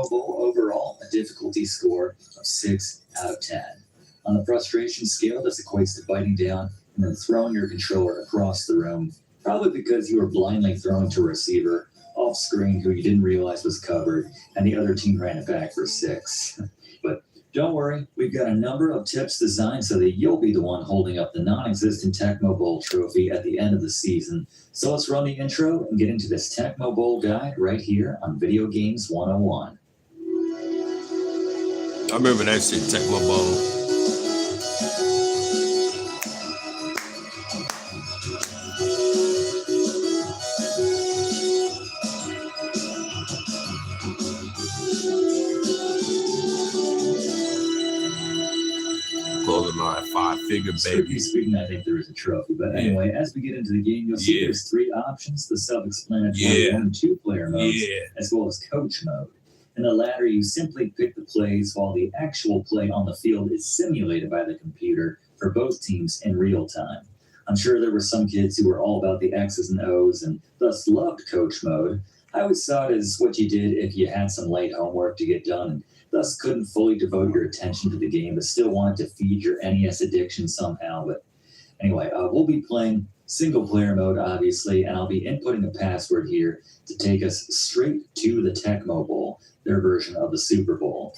Tecmo Bowl overall, a difficulty score of 6 out of 10. On the frustration scale, this equates to biting down and then throwing your controller across the room, probably because you were blindly throwing to a receiver off screen who you didn't realize was covered, and the other team ran it back for 6. But don't worry, we've got a number of tips designed so that you'll be the one holding up the non-existent Tecmo Bowl trophy at the end of the season. So let's run the intro and get into this Tecmo Bowl guide right here on Video Games 101. I remember that shit, Tecmo Bowl. My 5-figure baby. Speaking, I think there is a trophy. But anyway, as we get into the game, you'll see there's 3 options: the self-explanatory 1 and 2 player modes, as well as coach mode. In the latter, you simply pick the plays while the actual play on the field is simulated by the computer for both teams in real time. I'm sure there were some kids who were all about the X's and O's and thus loved coach mode. I always saw it as what you did if you had some late homework to get done and thus couldn't fully devote your attention to the game, but still wanted to feed your NES addiction somehow. But anyway, we'll be playing single player mode, obviously, and I'll be inputting a password here to take us straight to the Tecmo Bowl, their version of the Super Bowl.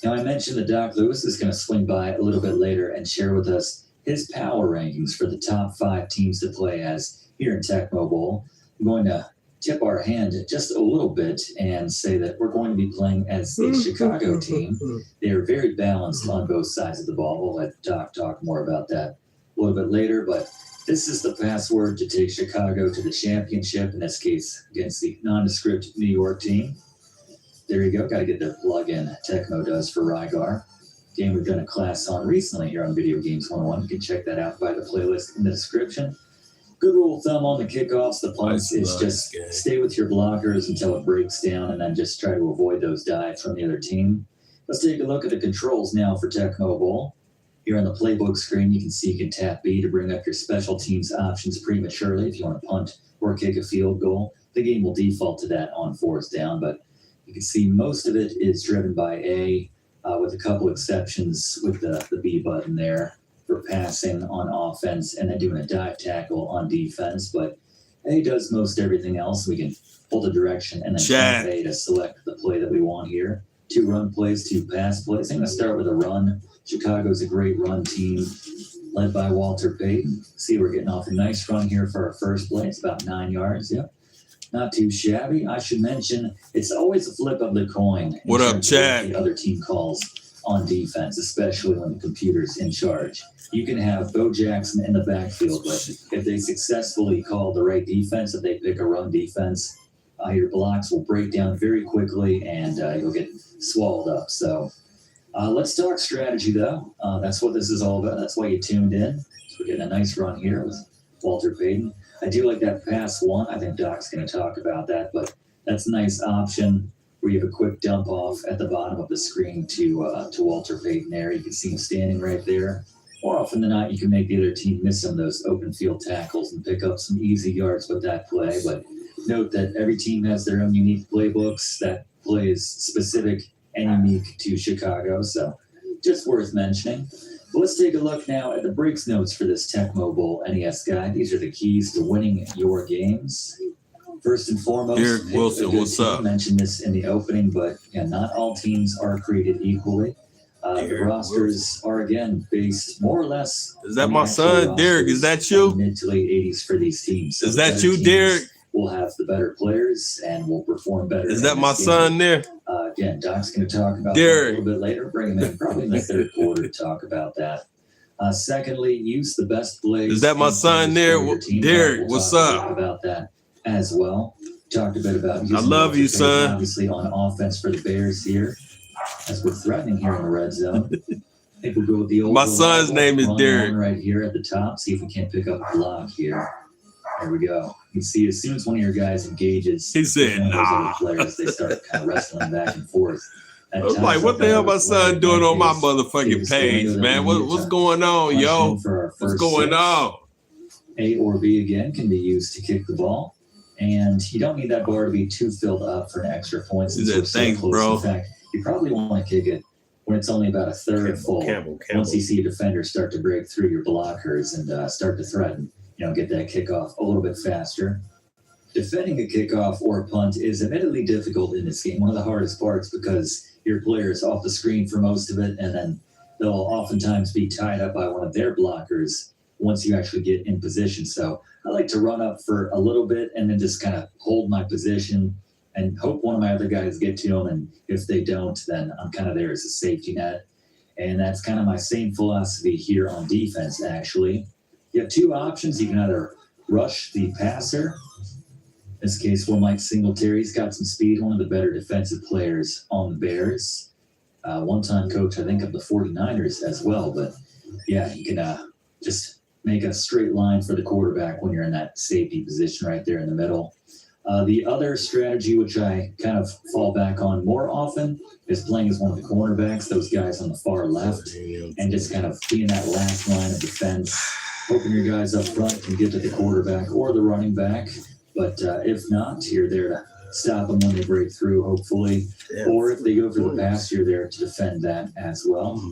Now, I mentioned that Doc Lewis is going to swing by a little bit later and share with us his power rankings for the top 5 teams to play as here in Tecmo Bowl. I'm going to tip our hand just a little bit and say that we're going to be playing as the Chicago team. They are very balanced on both sides of the ball. We'll let Doc talk more about that a little bit later, but this is the password to take Chicago to the championship, in this case against the nondescript New York team. There you go. Got to get the plug-in Tecmo does for Rygar. Game we've done a class on recently here on Video Games 101. You can check that out by the playlist in the description. Good rule of thumb on the kickoffs, the punts, is just stay with your blockers until it breaks down and then just try to avoid those dives from the other team. Let's take a look at the controls now for Tecmo Bowl. Here on the playbook screen, you can see you can tap B to bring up your special teams options prematurely if you want to punt or kick a field goal. The game will default to that on 4th down, but you can see most of it is driven by A, with a couple exceptions with the B button there for passing on offense and then doing a dive tackle on defense. But A does most everything else. We can hold the direction and then tap A to select the play that we want here. 2 run plays, 2 pass plays. I'm going to start with a run. Chicago's a great run team led by Walter Payton. See, we're getting off a nice run here for our first play. It's about 9 yards. Yep. Not too shabby. I should mention, it's always a flip of the coin. What up, Chad? The other team calls on defense, especially when the computer's in charge. You can have Bo Jackson in the backfield, but if they successfully call the right defense, if they pick a run defense, your blocks will break down very quickly and you'll get swallowed up. So let's talk strategy, though. That's what this is all about. That's why you tuned in. So we're getting a nice run here with Walter Payton. I do like that pass 1. I think Doc's going to talk about that, but that's a nice option where you have a quick dump off at the bottom of the screen to Walter Payton there. You can see him standing right there. More often than not, you can make the other team miss on those open field tackles and pick up some easy yards with that play. But note that every team has their own unique playbooks. That play is specific and unique to Chicago, so just worth mentioning. But let's take a look now at the breaks notes for this Tecmo Bowl NES guide. These are the keys to winning your games. First and foremost, Eric Wilson, what's up? I mentioned this in the opening, but not all teams are created equally. The rosters are, again, based more or less. Is that my son, Derek? Is that you? Mid to late 80s for these teams. So is that you, Derek? We'll have the better players and we'll perform better. Is that my son there? Again, Doc's going to talk about that a little bit later. Bring him in probably in the 3rd quarter to talk about that. Secondly, use the best plays. Is that my son there? Derek, what's up? About that as well. Talked a bit about using I love you, son. Obviously on offense for the Bears here, as we're threatening here in the red zone. I think we'll go with the old. My son's name is Derek. Right here at the top. See if we can't pick up a block here. There we go. You see, as soon as one of your guys engages, he said, "Nah." Players, they start kind of wrestling back and forth. I was like, "What the hell, my son doing on my motherfucking page, man? What's going on, yo? What's going on?" A or B again can be used to kick the ball. And you don't need that bar to be too filled up for an extra point. Thanks, bro. In fact, you probably want to kick it when it's only about a third full. Once you see defenders start to break through your blockers and start to threaten, get that kickoff a little bit faster. Defending a kickoff or a punt is admittedly difficult in this game. One of the hardest parts because your player is off the screen for most of it, and then they'll oftentimes be tied up by one of their blockers once you actually get in position. So I like to run up for a little bit and then just kind of hold my position and hope one of my other guys get to them. And if they don't, then I'm kind of there as a safety net. And that's kind of my same philosophy here on defense, actually. You have two options. You can either rush the passer. In this case, Mike Singletary's got some speed, one of the better defensive players on the Bears. One-time coach, I think, of the 49ers as well. But, yeah, you can just make a straight line for the quarterback when you're in that safety position right there in the middle. The other strategy, which I kind of fall back on more often, is playing as one of the cornerbacks, those guys on the far left, and just kind of being that last line of defense, hoping your guys up front can get to the quarterback or the running back. But if not, you're there to stop them when they break through, hopefully. Or if they go for the pass, you're there to defend that as well.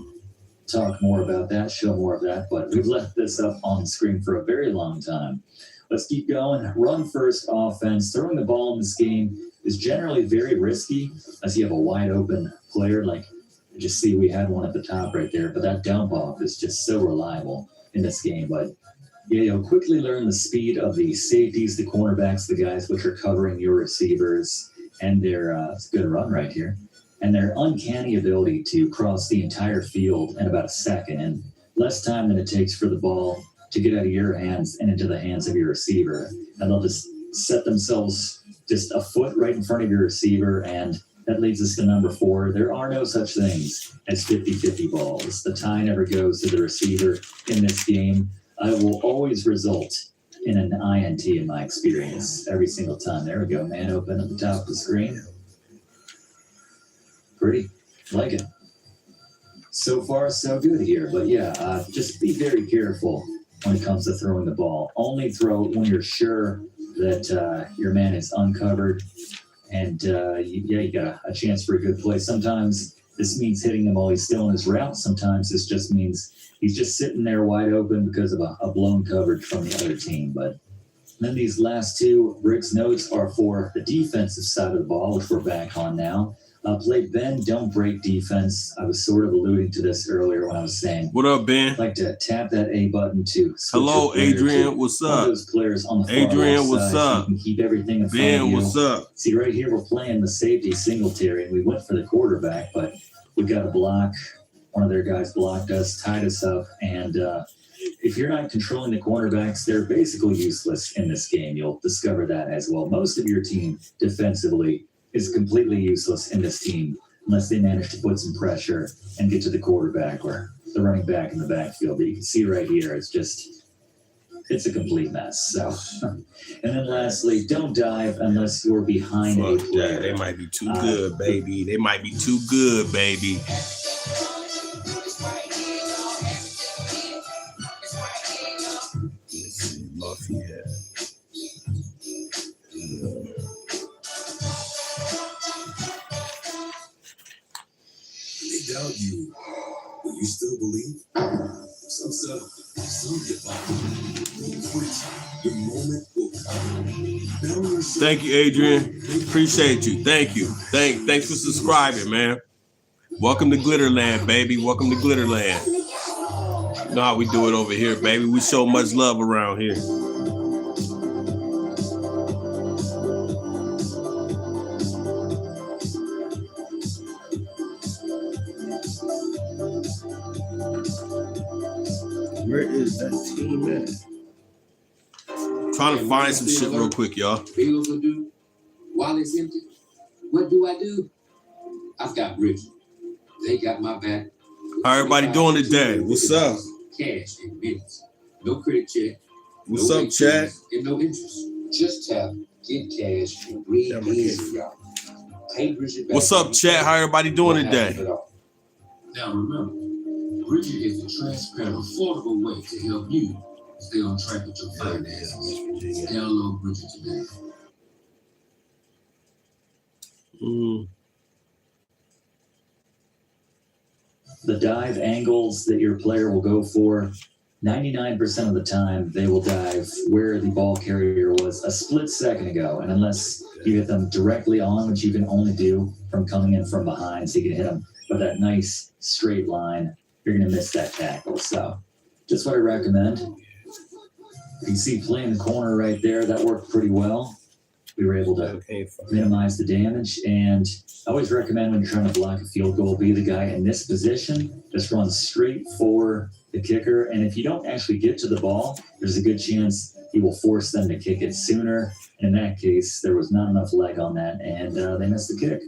Talk more about that, show more of that, but we've left this up on the screen for a very long time. Let's keep going. Run first offense. Throwing the ball in this game is generally very risky unless you have a wide open player. Like, just see we had one at the top right there, but that dump off is just so reliable in this game. But yeah, you'll quickly learn the speed of the safeties, the cornerbacks, the guys which are covering your receivers, and their it's a good run right here, and their uncanny ability to cross the entire field in about a second, and less time than it takes for the ball to get out of your hands and into the hands of your receiver. And they'll just set themselves just a foot right in front of your receiver, and that leads us to number 4. There are no such things as 50-50 balls. The tie never goes to the receiver in this game. It will always result in an INT in my experience every single time. There we go, man open at the top of the screen. Pretty, like it. So far, so good here. But yeah, just be very careful when it comes to throwing the ball. Only throw when you're sure that your man is uncovered and you got a chance for a good play. Sometimes this means hitting him while he's still in his route. Sometimes this just means he's just sitting there wide open because of a blown coverage from the other team. But then these last two Rick's notes are for the defensive side of the ball, which we're back on now. Play bend, don't break defense. I was sort of alluding to this earlier when I was saying, what up, Ben? I'd like to tap that A button to hello, Adrian. What's up? Those players on the Adrian, what's up? So you can keep everything in front Ben, of you. what's up? See, right here, we're playing the safety Singletary, and we went for the quarterback, but we got a block. One of their guys blocked us, tied us up, and if you're not controlling the cornerbacks, they're basically useless in this game. You'll discover that as well. Most of your team defensively is completely useless in this team unless they manage to put some pressure and get to the quarterback or the running back in the backfield. But you can see right here, it's a complete mess. So, and then lastly, don't dive unless you're behind a player. Yeah, they might be too good, baby. They might be too good, baby. Lafayette. They doubt you, but you still believe? Some stuff, some give up. Don't quit. Your moment will come. Thank you, Adrian. Appreciate you. Thank you. Thanks for subscribing, man. Welcome to Glitterland, baby. Welcome to Glitterland. You know how we do it over here, baby. We show much love around here. Where is that team at? Trying to find some shit real quick, y'all. Bills will do while it's empty. What do? I've got Bridget. They got my back. How everybody doing today? What's up? Cash in minutes. No credit check. What's no up, Chad? And no interest. Just tap, get cash, and breathe easy, y'all. Pay Bridget back. What's up, Chad? How everybody doing today? Now remember, Bridget is a transparent, affordable way to help you stay on track with your finances. Download Bridget today. The dive angles that your player will go for, 99% of the time, they will dive where the ball carrier was a split second ago. And unless you hit them directly on, which you can only do from coming in from behind, so you can hit them with that nice straight line, you're going to miss that tackle. So just what I recommend. You can see playing the corner right there. That worked pretty well. We were able to minimize the damage. And I always recommend when you're trying to block a field goal, be the guy in this position. Just run straight for the kicker. And if you don't actually get to the ball, there's a good chance you will force them to kick it sooner. And in that case, there was not enough leg on that, and they missed the kick.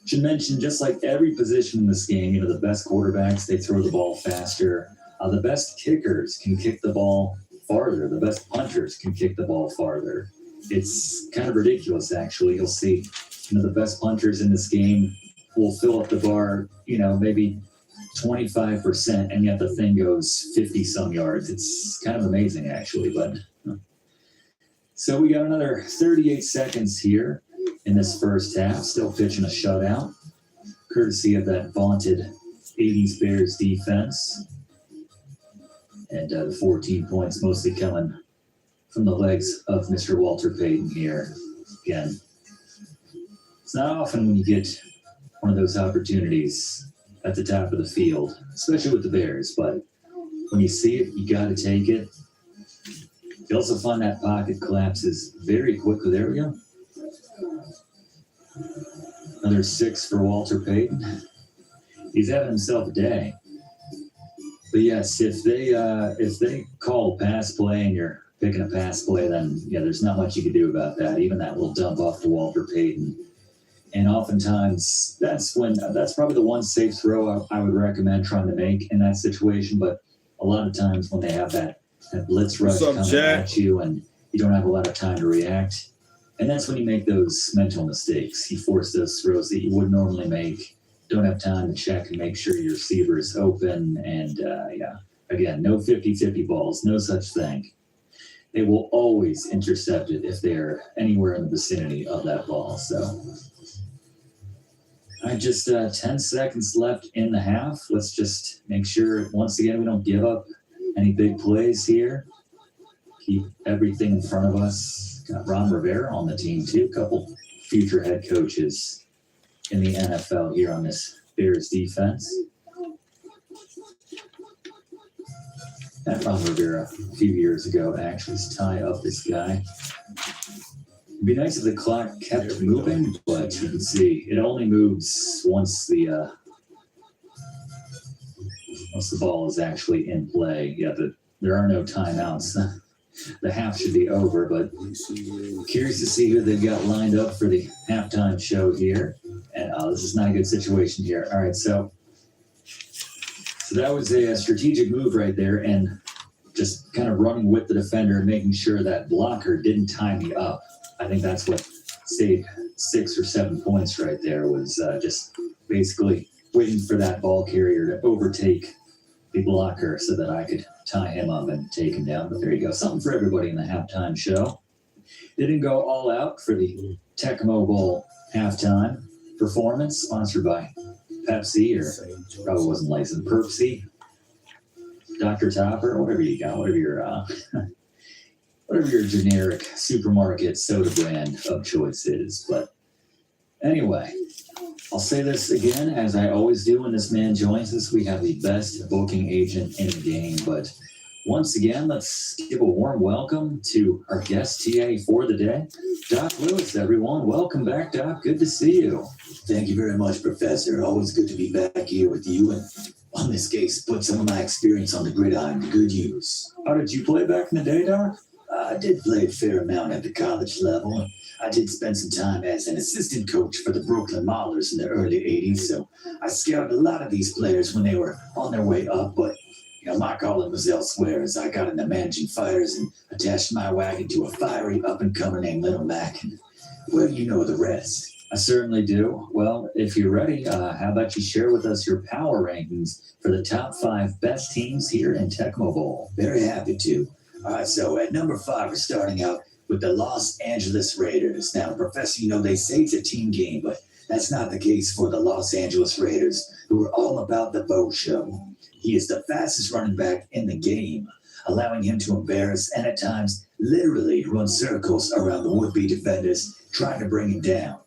Should mention, just like every position in this game, the best quarterbacks, they throw the ball faster. The best kickers can kick the ball farther. The best punters can kick the ball farther. It's kind of ridiculous, actually. You'll see, the best punters in this game will fill up the bar, maybe 25%, and yet the thing goes 50-some yards. It's kind of amazing, actually. But so we got another 38 seconds here in this first half, still pitching a shutout, courtesy of that vaunted 80s Bears defense. And the 14 points mostly coming from the legs of Mr. Walter Payton here. Again, it's not often when you get one of those opportunities at the top of the field, especially with the Bears, but when you see it, you got to take it. You also find that pocket collapses very quickly. There we go. Another 6 for Walter Payton. He's having himself a day. But yes, if they call pass play and you're picking a pass play, then there's not much you can do about that. Even that will dump off to Walter Payton. And oftentimes that's probably the one safe throw I would recommend trying to make in that situation. But a lot of times when they have that blitz rush coming at you and you don't have a lot of time to react, and that's when you make those mental mistakes. You force those throws that you would normally make. Don't have time to check and make sure your receiver is open. And again, no 50-50 balls, no such thing. They will always intercept it if they're anywhere in the vicinity of that ball. So just 10 seconds left in the half. Let's just make sure, once again, we don't give up any big plays here. Keep everything in front of us. Got Ron Rivera on the team, too. A couple future head coaches in the NFL here on this Bears defense. That Ron Rivera a few years ago actually to tie up this guy. It'd be nice if the clock kept moving, but you can see it only moves once the ball is actually in play. There are no timeouts. The half should be over, but curious to see who they've got lined up for the halftime show here. And this is not a good situation here. All right, so that was a strategic move right there, and just kind of running with the defender and making sure that blocker didn't tie me up. I think that's what saved 6 or 7 points right there, was just basically waiting for that ball carrier to overtake the blocker so that I could tie him up and take him down. But there you go. Something for everybody in the halftime show. Didn't go all out for the Tecmo Bowl halftime performance, sponsored by Pepsi, or probably wasn't licensed, Perpsy, Dr. Topper, whatever you got, whatever your generic supermarket soda brand of choice is. But anyway, I'll say this again, as I always do when this man joins us. We have the best booking agent in the game. But once again, let's give a warm welcome to our guest TA for the day, Doc Lewis, everyone. Welcome back, Doc. Good to see you. Thank you very much, Professor. Always good to be back here with you, and on this case, put some of my experience on the gridiron to good use. How did you play back in the day, Doc? I did play a fair amount at the college level. I did spend some time as an assistant coach for the Brooklyn Maulers in the early 80s, so I scouted a lot of these players when they were on their way up, but my calling was elsewhere as I got into managing fires and attached my wagon to a fiery up-and-comer named Little Mac. And, well, you know the rest. I certainly do. Well, if you're ready, how about you share with us your power rankings for the top 5 best teams here in Tecmo Bowl? Very happy to. All right, so at number 5, we're starting out with the Los Angeles Raiders. Now, Professor, you know, they say it's a team game, but that's not the case for the Los Angeles Raiders, who are all about the Bo Show. He is the fastest running back in the game, allowing him to embarrass and at times literally run circles around the would-be defenders trying to bring him down.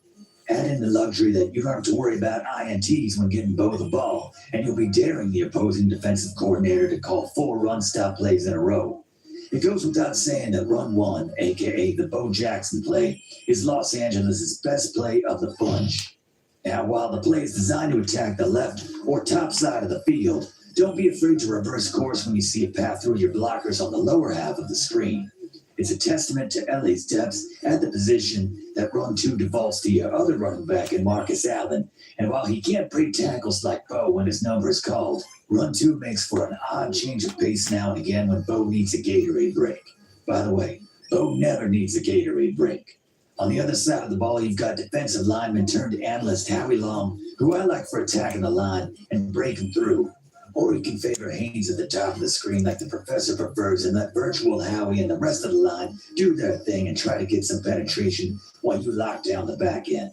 Add in the luxury that you don't have to worry about INTs when getting Bo the ball, and you'll be daring the opposing defensive coordinator to call 4 run-stop plays in a row. It goes without saying that Run 1, a.k.a. the Bo Jackson play, is Los Angeles' best play of the bunch. Now, while the play is designed to attack the left or top side of the field, don't be afraid to reverse course when you see a path through your blockers on the lower half of the screen. It's a testament to LA's depth at the position that Run 2 defaults to your other running back in Marcus Allen. And while he can't break tackles like Bo when his number is called, Run 2 makes for an odd change of pace now and again when Bo needs a Gatorade break. By the way, Bo never needs a Gatorade break. On the other side of the ball, you've got defensive lineman turned analyst Howie Long, who I like for attacking the line and breaking through. Or you can favor Haynes at the top of the screen like the professor prefers and let virtual Howie and the rest of the line do their thing and try to get some penetration while you lock down the back end.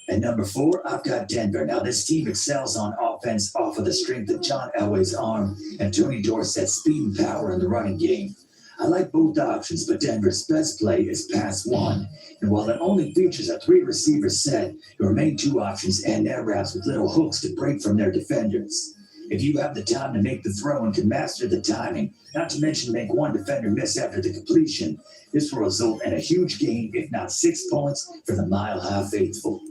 At number 4, I've got Denver. Now, this team excels on offense off of the strength of John Elway's arm and Tony Dorsett's speed and power in the running game. I like both options, but Denver's best play is pass 1. And while it only features a 3-receiver set, your main 2 options and their routes with little hooks to break from their defenders. If you have the time to make the throw and can master the timing, not to mention make one defender miss after the completion, this will result in a huge gain, if not 6 points, for the Mile High faithful.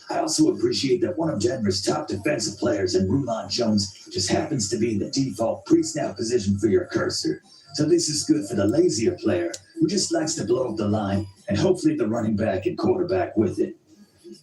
I also appreciate that one of Denver's top defensive players in Rulon Jones just happens to be in the default pre-snap position for your cursor. So this is good for the lazier player who just likes to blow up the line and hopefully the running back and quarterback with it.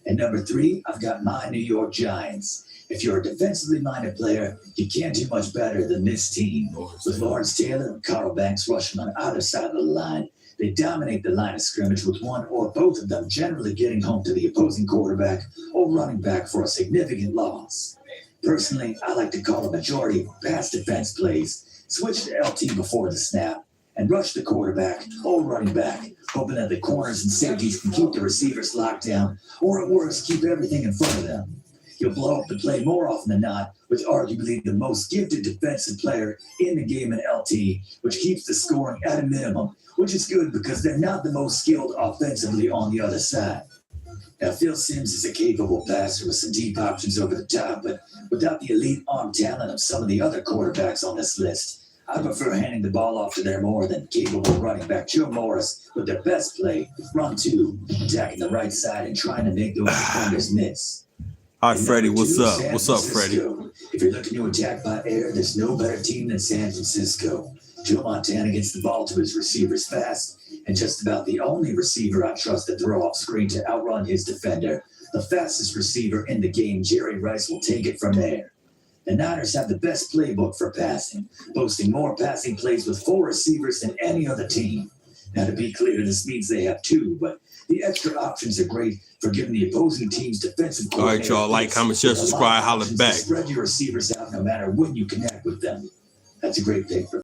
At number 3, I've got my New York Giants. If you're a defensively minded player, you can't do much better than this team. With Lawrence Taylor and Carl Banks rushing on either side of the line, they dominate the line of scrimmage with one or both of them generally getting home to the opposing quarterback or running back for a significant loss. Personally, I like to call a majority of pass defense plays, switch to LT before the snap, and rush the quarterback or running back, hoping that the corners and safeties can keep the receivers locked down, or at worst, keep everything in front of them. You'll blow up the play more often than not with arguably the most gifted defensive player in the game in LT, which keeps the scoring at a minimum, which is good because they're not the most skilled offensively on the other side. Now, Phil Simms is a capable passer with some deep options over the top, but without the elite arm talent of some of the other quarterbacks on this list, I prefer handing the ball off to their more than capable running back Joe Morris with their best play, Run 2, attacking the right side and trying to make those defenders miss. Hi, Freddie. What's up? What's up, Freddie? If you're looking to attack by air, there's no better team than San Francisco. Joe Montana gets the ball to his receivers fast, and just about the only receiver I trust to throw off screen to outrun his defender. The fastest receiver in the game, Jerry Rice, will take it from there. The Niners have the best playbook for passing, boasting more passing plays with 4 receivers than any other team. Now, to be clear, this means they have 2, but the extra options are great for giving the opposing team's defensive coordinator. All right, y'all. Like, comment, share, subscribe, holla back. Spread your receivers out no matter when you connect with them. That's a great pick for